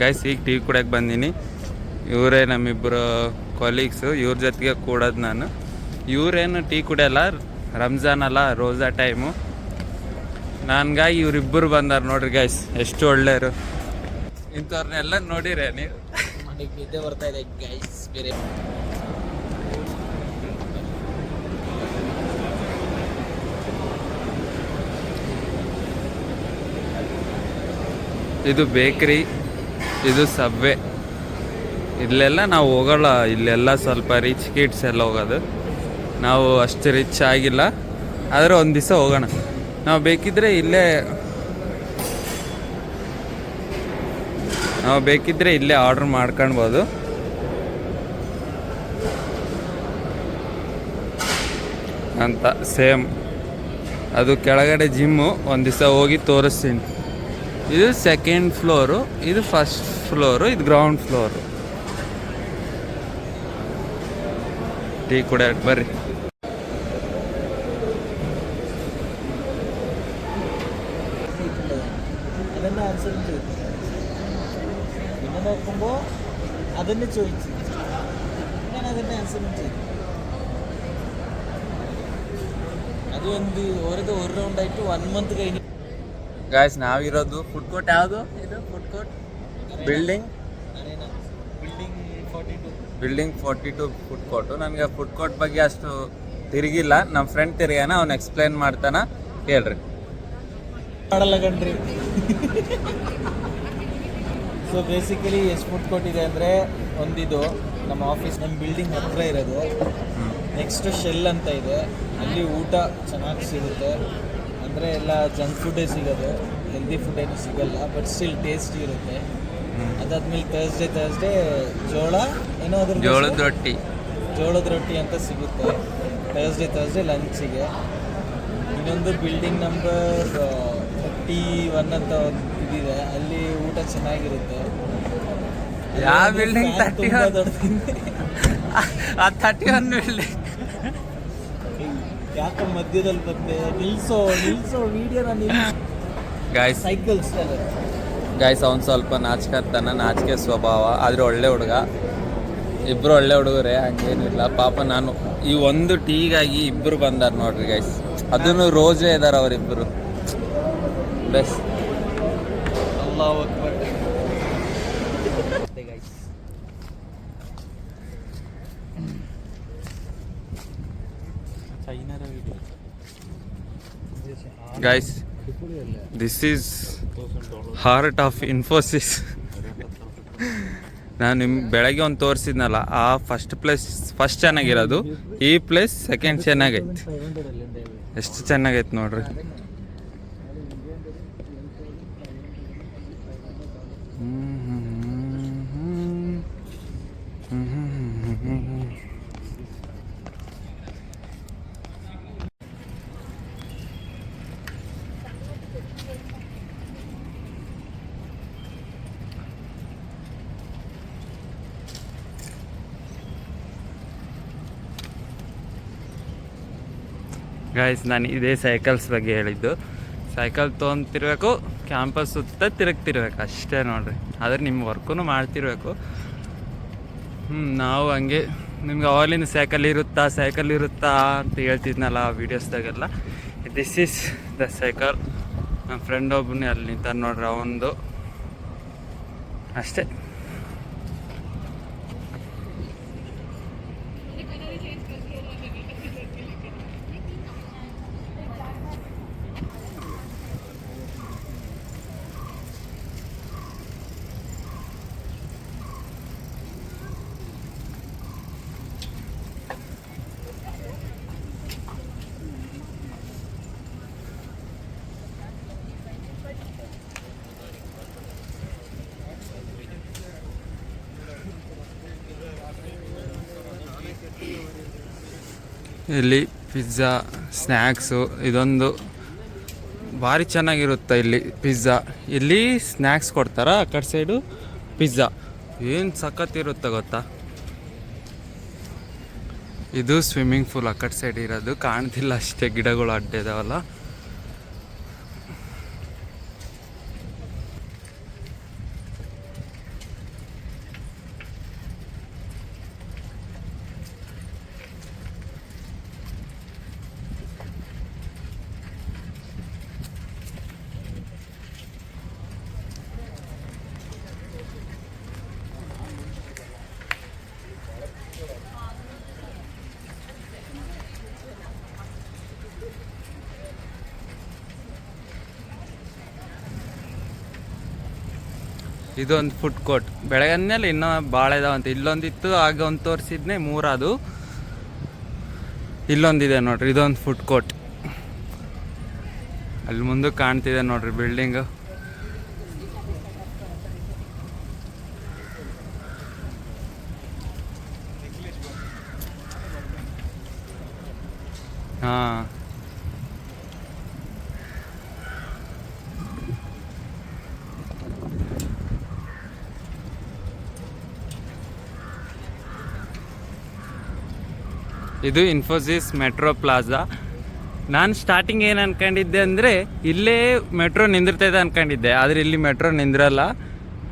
Guys ಈಗ tea ಕುಡಿಯೋಕೆ ಬಂದೀನಿ. ಇವರೇ ನಮ್ಮಿಬ್ಬರು ಕೊಲೀಗ್ಸು, ಇವ್ರ ಜೊತೆಗೆ ಕೂಡೋದು ನಾನು. ಇವರೇನು ಟೀ ಕುಡಿಯಲ್ಲ, ರಂಜಾನ್ ಅಲ್ಲ, ರೋಜಾ ಟೈಮು. ನನ್ಗಾಗಿ ಇವರಿಬ್ಬರು ಬಂದಾರ ನೋಡ್ರಿ ಗೈಸ್, ಎಷ್ಟು ಒಳ್ಳೆಯರು. ಇಂಥವ್ರನ್ನೆಲ್ಲ ನೋಡಿರೇ ನೀವು? ನನಗೆ ನಿದ್ದೆ ಬರ್ತಾ ಇದೆ ಗೈಸ್. ಬೇರೆ ಇದು ಬೇಕ್ರಿ, ಇದು ಸಬ್ವೆ. ಇಲ್ಲೆಲ್ಲ ನಾವು ಹೋಗೋಲ್ಲ, ಇಲ್ಲೆಲ್ಲ ಸ್ವಲ್ಪ ರಿಚ್ ಕಿಡ್ಸ್ ಎಲ್ಲ ಹೋಗೋದು. ನಾವು ಅಷ್ಟು ರಿಚ್ ಆಗಿಲ್ಲ, ಆದರೆ ಒಂದು ದಿವಸ ಹೋಗೋಣ. ನಾವು ಬೇಕಿದ್ರೆ ಇಲ್ಲೇ ಆರ್ಡ್ರ್ ಮಾಡ್ಕೊಳ್ಬೋದು. ಅಂತ ಸೇಮ್ ಅದು ಕೆಳಗಡೆ ಜಿಮ್ಮು. ಒಂದು ದಿವಸ ಹೋಗಿ ತೋರಿಸ್ತೀನಿ. ಇದು ಸೆಕೆಂಡ್ ಫ್ಲೋರು, ಇದು ಫಸ್ಟ್ ಫ್ಲೋರು, ಇದು ಗ್ರೌಂಡ್ ಫ್ಲೋರು. ಟೀ ಕುಡಿಯೋಕೆ ಬರ್ರಿ. അതന്നെ അനുസരിച്ച് പിന്നെ നോക്കുമ്പോൾ അതന്നെ ചോദിച്ചു ഞാൻ അതന്നെ അനുസരിച്ച് ಅದು ಒಂದು ಹೊರದು ಒಂದು ರೌಂಡ್ ಆಯಿತು 1 ಮಂತ್ കഴിഞ്ഞു. ಗಾಯ್ಸ್ ನಾವಿರೋದು ಫುಡ್ ಕೋರ್ಟ್. ಯಾವುದು ಇದು food court? Building 42 food court. ನನಗೆ ಫುಡ್ ಕೋರ್ಟ್ ಬಗ್ಗೆ ಅಷ್ಟು ತಿರುಗಿಲ್ಲ. ನಮ್ಮ ಫ್ರೆಂಡ್ ತಿರುಗಾನ, ಅವ್ನು ಎಕ್ಸ್ಪ್ಲೈನ್ ಮಾಡ್ತಾನ, ಹೇಳ್ರಿ. ಮಾಡಲ್ಲ ಕಣ್ರಿ. ಸೊ ಬೇಸಿಕಲಿ ಎಷ್ಟು ಫುಡ್ ಕೋರ್ಟ್ ಇದೆ ಅಂದರೆ, ಒಂದಿದು ನಮ್ಮ ಆಫೀಸ್, ನಮ್ಮ ಬಿಲ್ಡಿಂಗ್ ಹತ್ರ ಇರೋದು. ನೆಕ್ಸ್ಟ್ ಶೆಲ್ ಅಂತ ಇದೆ, ಅಲ್ಲಿ ಊಟ ಚೆನ್ನಾಗಿ ಸಿಗುತ್ತೆ. ಅಂದರೆ ಎಲ್ಲ ಜಂಕ್ ಫುಡ್ಡೇ ಸಿಗೋದು, ಹೆಲ್ದಿ ಫುಡ್ ಏನು ಸಿಗಲ್ಲ, ಬಟ್ ಸ್ಟಿಲ್ ಟೇಸ್ಟಿ ಇರುತ್ತೆ. ಅದಾದ್ಮೇಲೆ ಥರ್ಸ್ಡೇ ಜೋಳ ಏನೋ ಅದ್ರ ಜೋಳದ ರೊಟ್ಟಿ ಅಂತ ಸಿಗುತ್ತೆ ಥರ್ಸ್ಡೇ ಲಂಚಿಗೆ. ಇನ್ನೊಂದು ಬಿಲ್ಡಿಂಗ್ ನಂಬರ್ 31 ಅಂತ ಒಂದು ಇದಿದೆ, ಅಲ್ಲಿ ಊಟ ಚೆನ್ನಾಗಿರುತ್ತೆ. ಯಾವ ಬಿಲ್ಡಿಂಗ್? 31 ಬಿಲ್ಡಿಂಗ್. ಯಾಕೆ ಮಧ್ಯದಲ್ಲಿ ಬಂದೆ? ನಿಲ್ಸೋ ವಿಡಿಯೋನ ಗಾಯ್ಸ್, ಸೈಕಲ್ಸ್ ಗಾಯ್ಸ್ ಅವ್ನು ಸ್ವಲ್ಪ ನಾಚಿಕೆ ಸ್ವಭಾವ, ಆದರೆ ಒಳ್ಳೆ ಹುಡುಗ. ಇಬ್ಬರು ಒಳ್ಳೆ ಹುಡುಗರೇ, ಹಂಗೇನಿಲ್ಲ. ಪಾಪ ನಾನು ಈ ಒಂದು ಟೀಗಾಗಿ ಇಬ್ಬರು ಬಂದಾರ ನೋಡ್ರಿ ಗೈಸ್. ಅದನ್ನು ರೋಜೇ ಇದಾರೆ ಅವರಿಬ್ಬರು. ಬೆಸ್ಟ್. ಅಲ್ಲಾಹು Akbar. Guys, this is heart of Infosys. ನಾನು ನಿಮ್ಗೆ ಬೆಳಗ್ಗೆ ಒಂದು ತೋರಿಸಿದ್ನಲ್ಲ, ಆ ಫಸ್ಟ್ ಚೆನ್ನಾಗಿರೋದು. ಈ ಪ್ಲೇಸ್ ಸೆಕೆಂಡ್ ಚೆನ್ನಾಗೈತೆ. ಎಷ್ಟು ಚೆನ್ನಾಗೈತೆ ನೋಡ್ರಿ. ಗಾಯ್ಸ್, ನಾನು ಇದೇ ಸೈಕಲ್ಸ್ ಬಗ್ಗೆ ಹೇಳಿದ್ದು. ಸೈಕಲ್ ತೊಗೊಂತಿರ್ಬೇಕು, ಕ್ಯಾಂಪಸ್ ಸುತ್ತ ತಿರುಗ್ತಿರ್ಬೇಕು, ಅಷ್ಟೇ ನೋಡ್ರಿ. ಆದರೆ ನಿಮ್ಮ ವರ್ಕೂ ಮಾಡ್ತಿರ್ಬೇಕು. ನಾವು ಹಂಗೆ ನಿಮ್ಗೆ ಅವಾಗಲಿಂದ ಸೈಕಲ್ ಇರುತ್ತಾ ಅಂತ ಹೇಳ್ತಿದ್ನಲ್ಲ ಆ ವೀಡಿಯೋಸ್ದಾಗೆಲ್ಲ. This is the cycle. ನನ್ನ ಫ್ರೆಂಡ್ ಒಬ್ಬನೇ ಅಲ್ಲಿ ನಿಂತ ನೋಡ್ರಿ, ಅವಂದು ಅಷ್ಟೇ. ಇಲ್ಲಿ ಪಿಜ್ಜಾ, ಸ್ನ್ಯಾಕ್ಸು, ಇದೊಂದು ಭಾರಿ ಚೆನ್ನಾಗಿರುತ್ತೆ. ಇಲ್ಲಿ ಪಿಜ್ಜಾ, ಇಲ್ಲಿ ಸ್ನ್ಯಾಕ್ಸ್ ಕೊಡ್ತಾರೆ. ಆ ಕಡೆ ಸೈಡು ಪಿಜ್ಜಾ ಏನು ಸಖತ್ತಿರುತ್ತೆ ಗೊತ್ತಾ. ಇದು ಸ್ವಿಮ್ಮಿಂಗ್ ಪೂಲ್ ಆ ಕಡೆ ಸೈಡ್ ಇರೋದು, ಕಾಣ್ತಿಲ್ಲ ಅಷ್ಟೇ, ಗಿಡಗಳು ಅಡ್ಡ ಇದಾವಲ್ಲ. ಇದೊಂದು ಫುಡ್ ಕೋರ್ಟ್. ಬೆಳಗ್ಗೆ ಅಂದಮೇಲೆ ಇನ್ನೂ ಭಾಳ ಇದಾವಂತ. ಇಲ್ಲೊಂದಿತ್ತು, ಆಗ ಒಂದು ತೋರಿಸಿದ್ನೆ 3 ಅದು. ಇಲ್ಲೊಂದಿದೆ ನೋಡ್ರಿ, ಇದೊಂದು ಫುಡ್ ಕೋರ್ಟ್. ಅಲ್ಲಿ ಮುಂದೆ ಕಾಣ್ತಿದೆ ನೋಡ್ರಿ ಬಿಲ್ಡಿಂಗು. ಹಾಂ, ಇದು ಇನ್ಫೋಸಿಸ್ ಮೆಟ್ರೋ ಪ್ಲಾಜಾ. ನಾನು ಸ್ಟಾರ್ಟಿಂಗ್ ಏನು ಅನ್ಕೊಂಡಿದ್ದೆ ಅಂದರೆ ಇಲ್ಲೇ ಮೆಟ್ರೋ ನಿಂದಿರ್ತೈತೆ ಅನ್ಕೊಂಡಿದ್ದೆ, ಆದರೆ ಇಲ್ಲಿ ಮೆಟ್ರೋ ನಿಂದಿರಲ್ಲ.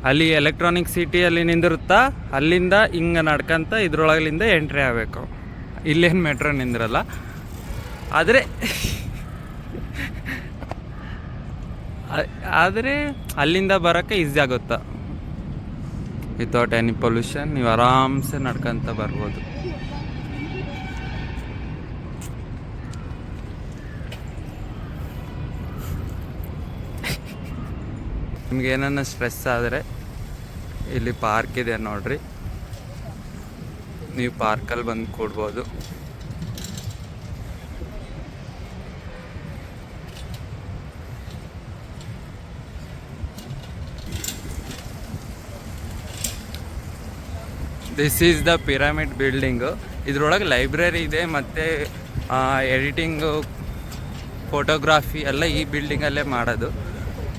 ಅಲ್ಲಿ ಎಲೆಕ್ಟ್ರಾನಿಕ್ ಸಿಟಿಯಲ್ಲಿ ನಿಂದಿರುತ್ತಾ, ಅಲ್ಲಿಂದ ಹಿಂಗೆ ನಡ್ಕೊಂತ ಇದ್ರೊಳಗಲಿಂದ ಎಂಟ್ರಿ ಆಗಬೇಕು. ಇಲ್ಲೇನು ಮೆಟ್ರೋ ನಿಂದಿರಲ್ಲ. ಆದರೆ ಅಲ್ಲಿಂದ ಬರೋಕ್ಕೆ ಈಸಿ ಆಗುತ್ತಾ, ವಿತೌಟ್ ಎನಿ ಪೊಲ್ಯೂಷನ್ ನೀವು ಆರಾಮ್ಸೆ ನಡ್ಕೊಂತ ಬರ್ಬೋದು. ನಿಮ್ಗೆ ಏನನ್ನ ಸ್ಟ್ರೆಸ್ ಆದರೆ ಇಲ್ಲಿ ಪಾರ್ಕ್ ಇದೆ ನೋಡ್ರಿ, ನೀವು ಪಾರ್ಕಲ್ಲಿ ಬಂದು ಕೂಡ್ಬೋದು. This is the pyramid building. ಇದ್ರೊಳಗೆ ಲೈಬ್ರರಿ ಇದೆ ಮತ್ತು ಎಡಿಟಿಂಗು, ಫೋಟೋಗ್ರಾಫಿ ಎಲ್ಲ ಈ ಬಿಲ್ಡಿಂಗಲ್ಲೇ ಮಾಡೋದು.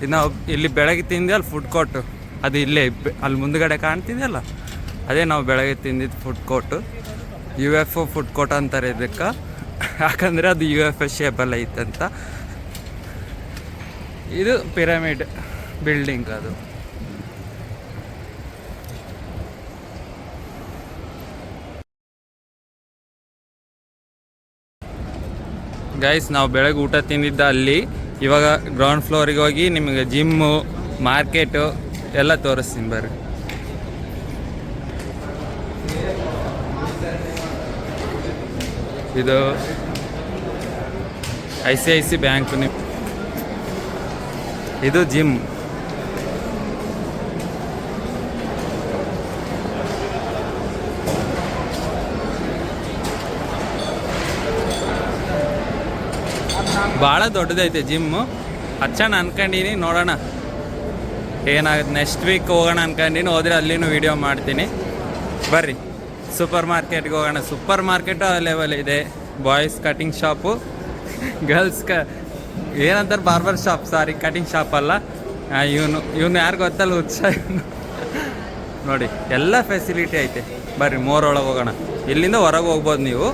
ಇದು ನಾವು ಇಲ್ಲಿ ಬೆಳಗ್ಗೆ ತಿಂದು ಅಲ್ಲಿ ಫುಡ್ ಕೋರ್ಟು, ಅದು ಇಲ್ಲೇ ಅಲ್ಲಿ ಮುಂದುಗಡೆ ಕಾಣ್ತಿದೆಯಲ್ಲ, ಅದೇ ನಾವು ಬೆಳಗ್ಗೆ ತಿಂದಿದ್ದು food court. UFO food court ಅಂತಾರೆ ಇದಕ್ಕೆ, ಯಾಕಂದರೆ ಅದು UFO ಶೇಪಲ್ಲಿ ಐತಂತ. ಇದು ಪಿರಮಿಡ್ ಬಿಲ್ಡಿಂಗ್ ಅದು. ಗೈಸ್, ನಾವು ಬೆಳಗ್ಗೆ ಊಟ ತಿಂದಿದ್ದ ಅಲ್ಲಿ, ಇವಾಗ ಗ್ರೌಂಡ್ ಫ್ಲೋರಿಗೆ ಹೋಗಿ ನಿಮಗೆ ಜಿಮ್ಮು, ಮಾರ್ಕೆಟು ಎಲ್ಲ ತೋರಿಸ್ತೀನಿ ಬರ್ರಿ. ಇದು ICICI ಬ್ಯಾಂಕ್. ಇದು ಜಿಮ್. ಭಾಳ ದೊಡ್ಡದೈತೆ ಜಿಮ್ಮು. ಹಚ್ಚೋಣ ಅನ್ಕೊಂಡಿನಿ, ನೋಡೋಣ ಏನಾಗುತ್ತೆ. ನೆಕ್ಸ್ಟ್ ವೀಕ್ ಹೋಗೋಣ ಅನ್ಕೊಂಡಿನಿ, ಹೋದರೆ ಅಲ್ಲಿನೂ ವೀಡಿಯೋ ಮಾಡ್ತೀನಿ. ಬರ್ರಿ ಸೂಪರ್ ಮಾರ್ಕೆಟ್ಗೆ ಹೋಗೋಣ. ಸೂಪರ್ ಮಾರ್ಕೆಟು ಅವೈಲೇಬಲ್ ಇದೆ. ಬಾಯ್ಸ್ ಕಟಿಂಗ್ ಶಾಪು, ಗರ್ಲ್ಸ್ ಏನಂತಾರೆ ಬಾರ್ಬರ್ ಶಾಪ್, ಸಾರಿ ಕಟಿಂಗ್ ಶಾಪ್ ಅಲ್ಲ. ಇವನು ಯಾರು ಗೊತ್ತಲ್ಲ, ಉತ್ಸಾಹ ನೋಡಿ, ಎಲ್ಲ ಫೆಸಿಲಿಟಿ ಐತೆ. ಬರ್ರಿ ಒಳಗೆ ಹೋಗೋಣ. ಇಲ್ಲಿಂದ ಹೊರಗೆ ಹೋಗ್ಬೋದು ನೀವು.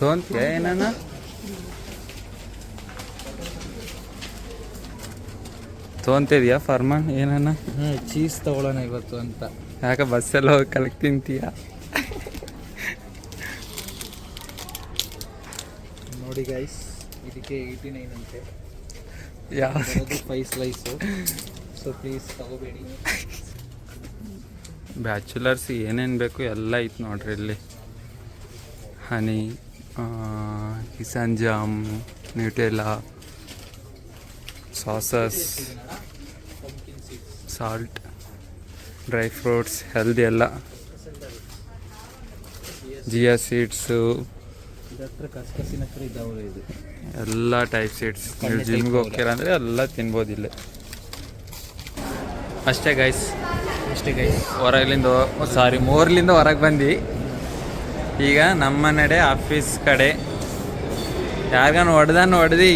ತೊಗೊಂತೀಯ ಏನನ್ನ? ತೊಗೊಂತಿದ್ಯಾ ಫರ್ಮಾನ್ ಏನನ್ನ? ಚೀಸ್ ತಗೊಳ್ಳೋಣ ಇವತ್ತು ಅಂತ. ಯಾಕೆ ಬಸ್ಸಲ್ಲಿ ಹೋಗಿ ಕಲಕ್ ತಿಂತೀಯ? ನೋಡಿ ಗೈಸ್, ಇದಕ್ಕೆ 89 ಅಂತೆ. ಯಾವ 5 ಸ್ಲೈಸು. ಸೊ ಪ್ಲೀಸ್ ತಗೋಬೇಡಿ. ಬ್ಯಾಚುಲರ್ಸ್ ಏನೇನು ಬೇಕು ಎಲ್ಲ ಐತೆ ನೋಡ್ರಿ ಇಲ್ಲಿ. Honey, Kissan jam, Nutella, sauces, salt, dry fruits, healthy ಎಲ್ಲ, ಜಿಯಾ ಸೀಡ್ಸು, ಎಲ್ಲ ಟೈಪ್ ಸೀಡ್ಸ್. ನೀವು ಜಿಮ್ಗೆ ಹೋಗ್ತೀರ ಅಂದರೆ ಎಲ್ಲ ತಿನ್ಬೋದಿಲ್ಲ. ಅಷ್ಟೇ ಗೈಸ್. ಹೊರಗಲಿಂದ ಮೂರಲಿಂದ ಹೊರಗೆ ಬಂದು ಈಗ ನಮ್ಮ ನಡೆ ಆಫೀಸ್ ಕಡೆ. ಯಾರಿಗಾನು ಹೊಡೆದಿ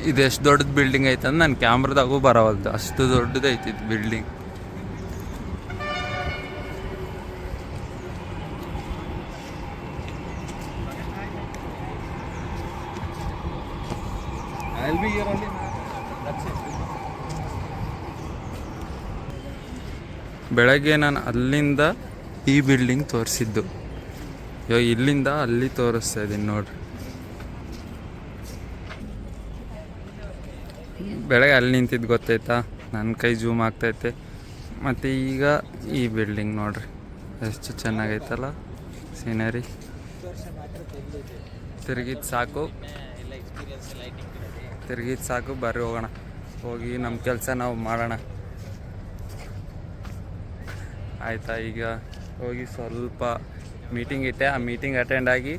ಇದು ಎಷ್ಟು ದೊಡ್ಡದು ಬಿಲ್ಡಿಂಗ್ ಐತೆ ಅಂದ್ರೆ ನನ್ನ ಕ್ಯಾಮ್ರದಾಗೂ ಬರವಲ್ದು, ಅಷ್ಟು ದೊಡ್ಡದೈತಿ ಇದು ಬಿಲ್ಡಿಂಗ್. ಬೆಳಗ್ಗೆ ನಾನು ಅಲ್ಲಿಂದ ಈ ಬಿಲ್ಡಿಂಗ್ ತೋರಿಸಿದ್ದು, ಇವಾಗ ಇಲ್ಲಿಂದ ಅಲ್ಲಿ ತೋರಿಸ್ತಾ ಇದ್ದೀನಿ ನೋಡ್ರಿ. ಬೆಳಗ್ಗೆ ಅಲ್ಲಿ ನಿಂತಿದ್ದು ಗೊತ್ತಾಯ್ತಾ, ನನ್ನ ಕೈ ಜೂಮ್ ಆಗ್ತೈತೆ. ಮತ್ತು ಈಗ ಈ ಬಿಲ್ಡಿಂಗ್ ನೋಡ್ರಿ ಎಷ್ಟು ಚೆನ್ನಾಗೈತಲ್ಲ ಸೀನರಿ. ತಿರುಗಿದ್ದು ಸಾಕು, ಬರ್ರಿ ಹೋಗೋಣ, ಹೋಗಿ ನಮ್ಮ ಕೆಲಸ ನಾವು ಮಾಡೋಣ ಆಯಿತಾ. ಈಗ ಹೋಗಿ ಸ್ವಲ್ಪ ಮೀಟಿಂಗ್ ಇಟ್ಟೆ, ಆ ಮೀಟಿಂಗ್ ಅಟೆಂಡ್ ಆಗಿ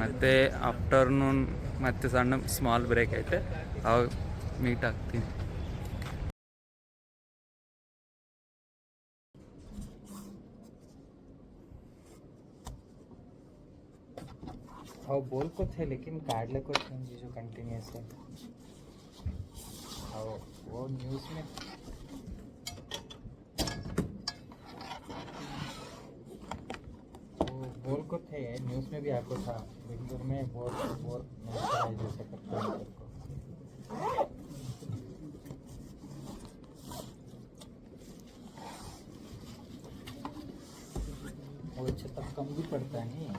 ಮತ್ತು ಆಫ್ಟರ್ನೂನ್ ಮತ್ತು ಸಣ್ಣ ಸ್ಮಾಲ್ ಬ್ರೇಕ್ ಐತೆ, ಅವಾಗ ಮೀಟ್ ಆಗ್ತೀನಿ. हाँ बोल को थे लेकिन काटले को थे जो कंटिन्यूस है। हाँ वो न्यूज़ में वो बोल को थे, न्यूज़ में भी आपको था बेंगलुरु में बोल जैसे करता है वो अच्छा तब कम भी पड़ता है नहीं।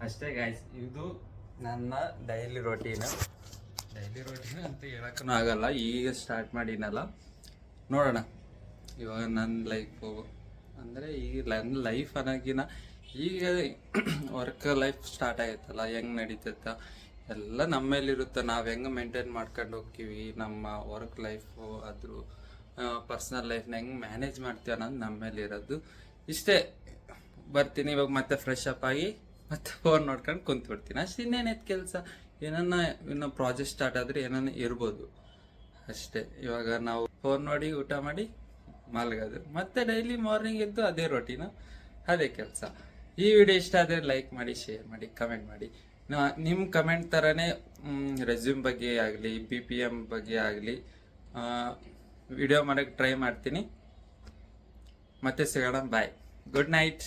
ಅಷ್ಟೇ ಗಾಯ್ಸ್, ಇದು ನನ್ನ ಡೈಲಿ ರೋಟೀನ್ ಅಂತ ಹೇಳಕ್ಕೂ ಆಗಲ್ಲ. ಈಗ ಸ್ಟಾರ್ಟ್ ಮಾಡಿನಲ್ಲ, ನೋಡೋಣ ಇವಾಗ ನನ್ನ ಲೈಫು ಅಂದರೆ ಈಗ ನನ್ನ ಲೈಫ್ ಅನ್ನೋಕ್ಕಿಂತ ಈಗ ವರ್ಕ್ ಲೈಫ್ ಸ್ಟಾರ್ಟ್ ಆಗೈತಲ್ಲ, ಹೆಂಗೆ ನಡೀತೈತ ಎಲ್ಲ ನಮ್ಮ ಮೇಲಿರುತ್ತೆ. ನಾವು ಹೆಂಗೆ ಮೇಂಟೈನ್ ಮಾಡ್ಕೊಂಡು ಹೋಗ್ತೀವಿ, ನಮ್ಮ ವರ್ಕ್ ಲೈಫು ಅದ್ರ ಪರ್ಸ್ನಲ್ ಲೈಫ್ನ ಹೆಂಗೆ ಮ್ಯಾನೇಜ್ ಮಾಡ್ತೀವಿ ಅನ್ನೋದು ನಮ್ಮ ಮೇಲೆ ಇರೋದು. ಇಷ್ಟೇ, ಬರ್ತೀನಿ ಇವಾಗ ಮತ್ತೆ ಫ್ರೆಶ್ ಅಪ್ ಆಗಿ ಮತ್ತೆ ಫೋನ್ ನೋಡ್ಕೊಂಡು ಕುಂತ್ಬಿಡ್ತೀನಿ ಅಷ್ಟೇ. ಇನ್ನೇನೈತೆ ಕೆಲಸ, ಇನ್ನೂ ಪ್ರಾಜೆಕ್ಟ್ ಸ್ಟಾರ್ಟ್ ಆದರೆ ಏನನ್ನ ಇರ್ಬೋದು ಅಷ್ಟೇ. ಇವಾಗ ನಾವು ಫೋನ್ ನೋಡಿ ಊಟ ಮಾಡಿ ಮಲಗೋದು, ಮತ್ತೆ ಡೈಲಿ ಮಾರ್ನಿಂಗ್ ಎದ್ದು ಅದೇ ರೊಟೀನು, ಅದೇ ಕೆಲಸ. ಈ ವಿಡಿಯೋ ಇಷ್ಟ ಆದರೆ ಲೈಕ್ ಮಾಡಿ, ಶೇರ್ ಮಾಡಿ, ಕಮೆಂಟ್ ಮಾಡಿ. ನಿಮ್ಮ ಕಮೆಂಟ್ ಥರನೇ ರೆಸ್ಯೂಮ್ ಬಗ್ಗೆ ಆಗಲಿ, BPM ಬಗ್ಗೆ ಆಗಲಿ ವಿಡಿಯೋ ಮಾಡೋಕ್ಕೆ ಟ್ರೈ ಮಾಡ್ತೀನಿ. ಮತ್ತೆ ಸಿಗೋಣ, ಬಾಯ್, ಗುಡ್ ನೈಟ್.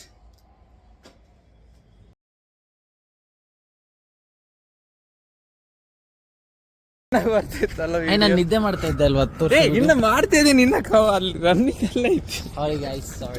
ನಾನು ನಿದ್ದೆ ಮಾಡ್ತಾ ಇದ್ದೆ ಅಲ್ವಾ, ಇನ್ನ ಮಾಡ್ತಾ ಇದ್ದೀನಿ, ಇನ್ನ ಅಲ್ಲಿ ರನ್ನಿಂಗ್ ಎಲ್ಲ ಐತಿ. ಸಾರಿ ಗೈಸ್, ಸಾರಿ.